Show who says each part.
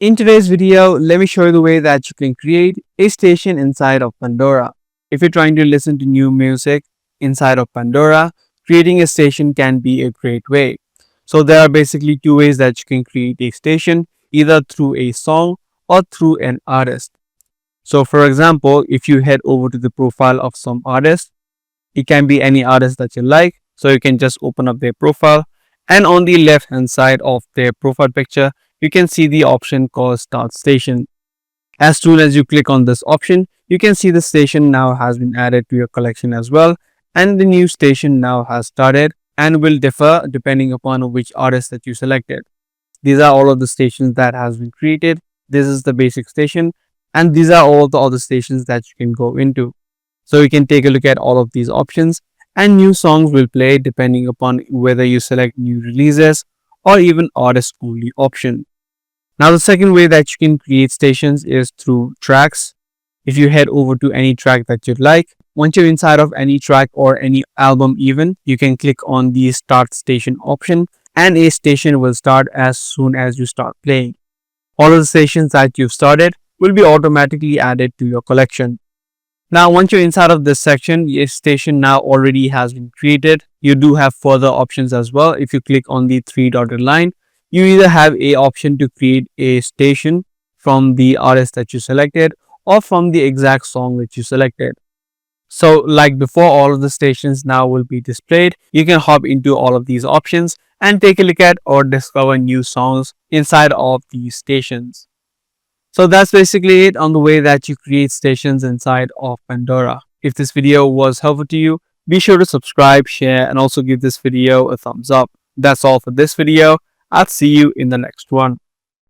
Speaker 1: In today's video, let me show you the way that you can create a station inside of Pandora. If you're trying to listen to new music inside of Pandora, creating a station can be a great way. So there are basically two ways that you can create a station, either through a song or through an artist. So for example, if you head over to the profile of some artist, it can be any artist that you like. So you can just open up their profile, and on the left hand side of their profile picture, you can see the option called Start Station. As soon as you click on this option, you can see the station now has been added to your collection as well, and the new station now has started and will differ depending upon which artist that you selected. These are all of the stations that has been created. This is the basic station, and these are all the other stations that you can go into. So you can take a look at all of these options, and new songs will play depending upon whether you select new releases or even artist only option. Now the second way that you can create stations is through tracks. If you head over to any track that you like, once you're inside of any track or any album even, you can click on the Start Station option, and a station will start as soon as you start playing. All of the stations that you've started will be automatically added to your collection. Now once you're inside of this section, your station now already has been created. You do have further options as well. If you click on the three dotted line, you either have a option to create a station from the artist that you selected or from the exact song that you selected. So like before, all of the stations now will be displayed. You can hop into all of these options and take a look at or discover new songs inside of these stations. So that's basically it on the way that you create stations inside of Pandora. If this video was helpful to you, be sure to subscribe, share, and also give this video a thumbs up. That's all for this video. I'll see you in the next one.